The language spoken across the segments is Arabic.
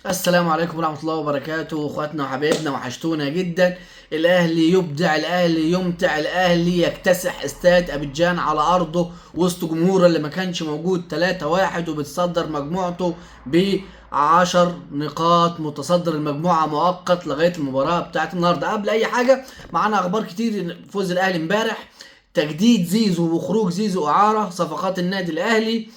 السلام عليكم ورحمة الله وبركاته، اخواتنا وحبايبنا، وحشتونا جدا. الاهلي يبدع، الاهلي يمتع، الاهلي يكتسح استاد ابيجان على ارضه وسط جمهوره اللي ما كانش موجود 3-1، وبتصدر مجموعته ب 10 نقاط، متصدر المجموعة مؤقت لغاية المباراة بتاعت النهاردة. قبل اي حاجة معانا اخبار كتير. فوز الاهلي امبارح، تجديد زيزو وخروج زيزو اعارة، صفقات النادي الاهلي،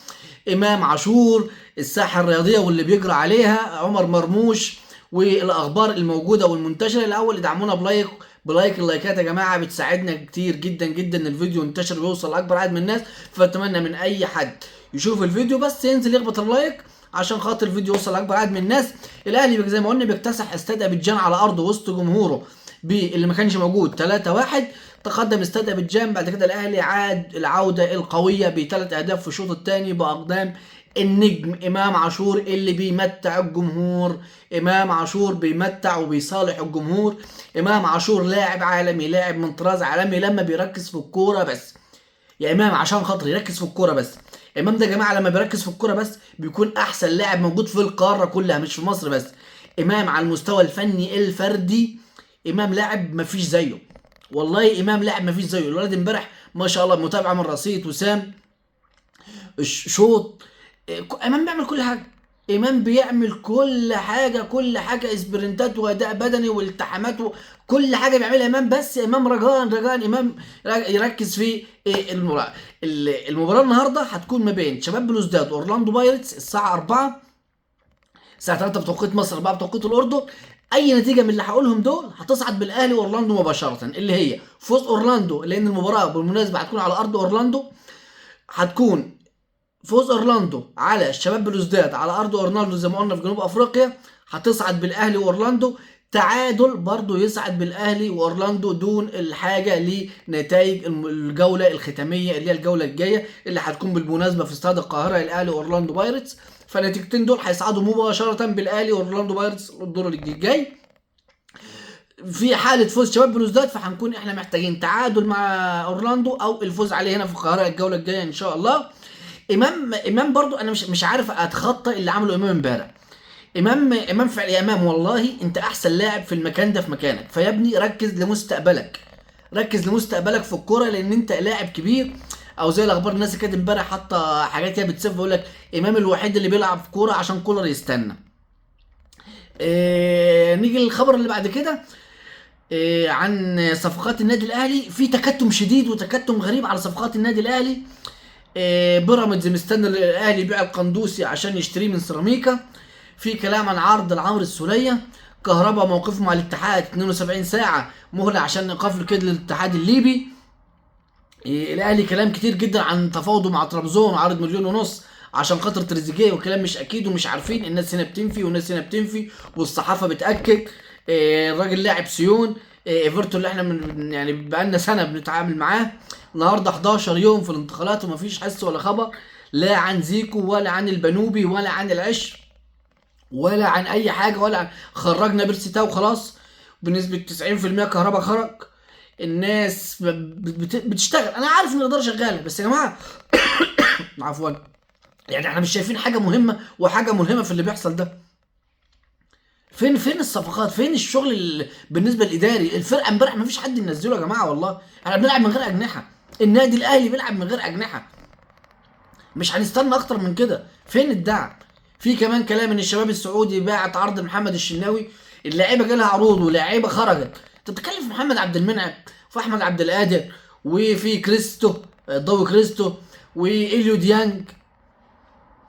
امام عاشور، الساحه الرياضيه واللي بيجرى عليها، عمر مرموش، والاخبار الموجوده والمنتشره. الاول ادعمونا بلايك. اللايكات يا جماعه بتساعدنا كتير جدا جدا ان الفيديو ينتشر ويوصل لاكبر عدد من الناس. فاتمنى من اي حد يشوف الفيديو بس ينزل يخبط اللايك عشان خاطر الفيديو يوصل لاكبر عدد من الناس. الاهلي زي ما قلنا بيكتسح استاد ابيجان على ارضه وسط جمهوره اللي ما كانش موجود 3-1. تقدم استاد ابيجان. بعد كده الاهلي عاد العوده القويه بثلاث اهداف في الشوط الثاني باقدام النجم امام عاشور اللي بيمتع الجمهور. امام عاشور بيمتع وبيصالح الجمهور. امام عاشور لاعب عالمي، لاعب من طراز عالمي لما بيركز في الكوره بس. يا امام عشان خاطر يركز في الكوره بس. امام ده يا جماعه لما بيركز في الكوره بس بيكون احسن لاعب موجود في القاره كلها، مش في مصر بس. امام على المستوى الفني الفردي، امام لاعب مفيش زيه. والله امام لاعب مفيش زيه. الولد امبارح ما شاء الله، متابعه من رصيد وسام شوط. امام بيعمل كل حاجه. امام بيعمل كل حاجه، كل حاجه، اسبرنتات واداء بدني والتحامات كل حاجه بيعملها امام. بس امام رجاء امام يركز في المباراه. المباراه النهارده هتكون ما بين شباب بلوزداد واورلاندو بايرتس الساعه 4، الساعه 3 بتوقيت مصر، 4 بتوقيت الاردن. اي نتيجه من اللي هقولهم دول هتصعد بالاهلي واورلاندو مباشره، اللي هي فوز اورلاندو، لان المباراه بالمناسبه هتكون على ارض اورلاندو. هتكون فوز اورلاندو على الشباب بلوزداد على ارض اورلاندو زي ما قلنا في جنوب افريقيا، هتصعد بالاهلي واورلاندو. تعادل برضو يصعد بالاهلي واورلاندو دون الحاجه لنتائج الجوله الختاميه اللي هي الجوله الجايه اللي هتكون بالمناسبه في استاد القاهره، الاهلي واورلاندو بايرتس. فالنتيجتين دول هيصعدوا مباشره بالاهلي واورلاندو بايرتس الدور الجاي. في حاله فوز شباب بلوزداد فهنكون احنا محتاجين تعادل مع اورلاندو او الفوز عليه هنا في القاهره الجوله الجايه ان شاء الله. امام برضو انا مش عارف اتخطى اللي عمله امام امبارح. امام فعلا يا امام، والله انت احسن لاعب في المكان ده في مكانك. فيا ابني ركز لمستقبلك، ركز لمستقبلك في الكوره لان انت لاعب كبير. او زي الاخبار الناس اللي كانت امبارح حاطه حاجات كده بتسف بيقول لك امام الوحيد اللي بيلعب في كوره عشان كولر يستنى. نيجي للخبر اللي بعد كده. عن صفقات النادي الاهلي، في تكتم شديد وتكتم غريب على صفقات النادي الاهلي. بيراميدز مستني الاهلي يبيع القندوسي عشان يشتريه من سيراميكا. في كلام عن عرض لعمرو السوليه. كهربا موقفه مع الاتحاد 72 ساعه مهله عشان ايقاف الكيد للاتحاد الليبي. الاهلي كلام كتير جدا عن تفاوضه مع طرابزون وعرض 1.5 مليون عشان خاطر تريزيجيه، وكلام مش اكيد ومش عارفين. الناس هنا بتنفي والناس هنا بتنفي والصحافه بتاكد. الراجل لاعب سيون. ايفرتون اللي احنا يعني بقالنا سنه بنتعامل معاه، النهارده 11 يوم في الانتقالات ومفيش حس ولا خبر، لا عن زيكو ولا عن البنوبي ولا عن العش ولا عن اي حاجه خرجنا بيرسي وخلاص. بنسبه 90% كهربا خرج. الناس بتشتغل. انا عارف ان الاداره شغاله بس يا جماعه عفوا، يعني احنا مش شايفين حاجه مهمه وحاجه ملهمه في اللي بيحصل ده. فين الصفقات؟ فين الشغل بالنسبه للاداري؟ الفرقه امبارح ما فيش حد ينزله يا جماعه. والله احنا بنلعب من غير اجنحه. النادي الاهلي بيلعب من غير اجنحه. مش هنستنى اكتر من كده. فين الدعم؟ في كمان كلام ان الشباب السعودي باعت عرض محمد الشناوي. اللعيبه جالها عروض ولاعيبه خرجت. انت بتتكلم في محمد عبد المنعم، وفي احمد عبد القادر، وفي كريستو، ضوي كريستو، واليو ديانج،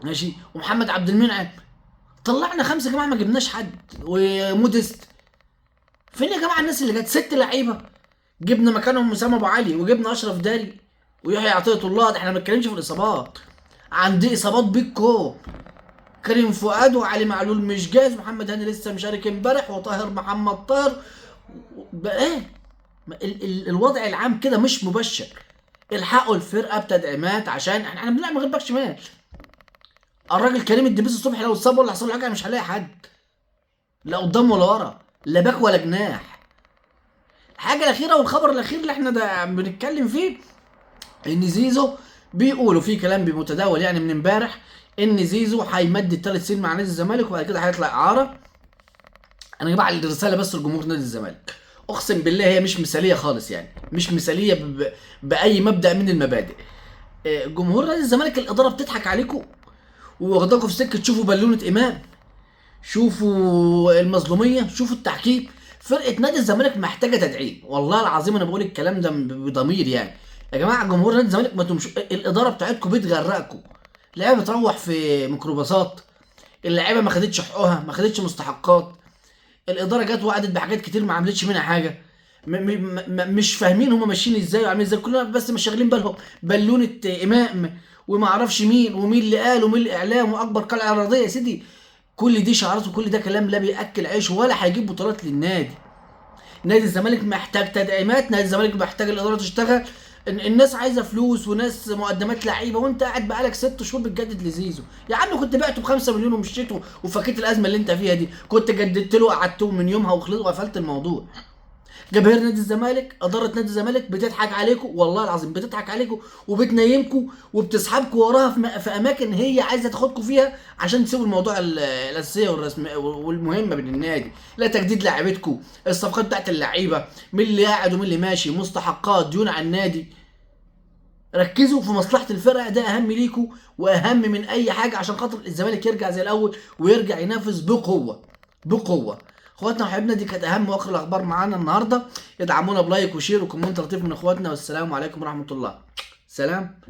ماشي، ومحمد عبد المنعم. طلعنا خمسه يا جماعه، ما جبناش حد. ومودست. فين يا جماعه الناس اللي جت؟ 6 لعيبه جبنا مكانهم اسامه ابو علي، وجبنا اشرف داري ويحيى عطيه الله. ده احنا ما بنتكلمش في الاصابات. عندي اصابات بيكو. كريم فؤاد وعلي معلول مش جاهز، محمد هاني لسه مشارك امبارح، وطاهر محمد طاهر. بقى ايه؟ الوضع العام كده مش مبشر. الحقوا الفرقه بتدعيمات عشان احنا بنلعب من غير باك شمال. الراجل كريم الدبيس الصبح لو اتصاب ولا حصل له حاجه مش هلاقي حد، لا قدام ولا ورا، لا باك ولا جناح. الحاجه الاخيره والخبر الاخير اللي احنا ده بنتكلم فيه، ان زيزو بيقولوا في كلام بمتداول يعني من امبارح ان زيزو هيمدد 3 سنين مع نادي الزمالك وبعد كده هيطلع اعاره. انا جايب على الرساله بس لجمهور نادي الزمالك، اقسم بالله هي مش مثاليه خالص، يعني مش مثاليه باي مبدا من المبادئ. جمهور نادي الزمالك الاداره بتضحك عليكم وواخداكم في سكه تشوفوا بالونه امام، شوفوا المظلوميه، شوفوا التحكيم. فرقه نادي الزمالك محتاجه تدعيم، والله العظيم انا بقول الكلام ده بضمير يعني. يا جماعه جمهور نادي الزمالك ما تمشوا، الاداره بتاعتكم بتغرقكم. لعيبه بتروح في ميكروباصات، اللعيبه ما خدتش حقوقها، ما خدتش مستحقات، الاداره جت وعدت بحاجات كتير ما عملتش منها حاجه. مش فاهمين هم ماشيين ازاي وعاملين ازاي، كلنا بس مش شاغلين بالهم بالونه امام وما اعرفش مين ومين اللي قال ومين الاعلام واكبر قلعه ارضيه يا سيدي. كل دي شعارات وكل ده كلام لا بياكل عيش ولا هيجيب بطولات للنادي. نادي الزمالك محتاج تدعيمات، نادي الزمالك محتاج الاداره تشتغل. الناس عايزه فلوس وناس مقدمات لعيبه، وانت قاعد بقالك 6 شهور بتجدد لزيزو. يا عم كنت بعته ب5 مليون ومشيته وفكيت الازمه اللي انت فيها دي، كنت جددت له وقعدته من يومها وخلصت وقفلت الموضوع. جماهير نادي الزمالك، اداره نادي الزمالك بتضحك عليكم، والله العظيم بتضحك عليكم وبتنيمكم وبتسحبكم وراها في اماكن هي عايزه تاخدكم فيها عشان تسيبوا الموضوع الاساسيه والمهمه من النادي. لا تجديد لاعيبتكم، الصفقات بتاعت اللعيبه، مين اللي قاعد ومين اللي ماشي، مستحقات، ديون على النادي. ركزوا في مصلحه الفرقه، ده اهم ليكم واهم من اي حاجه عشان خاطر الزمالك يرجع زي الاول ويرجع ينافس بقوه بقوه. اخواتنا وحبايبنا دي كانت اهم واخر الاخبار معانا النهارده. ادعمونا بلايك وشير وكومنت لطيف من اخواتنا، والسلام عليكم ورحمه الله. سلام.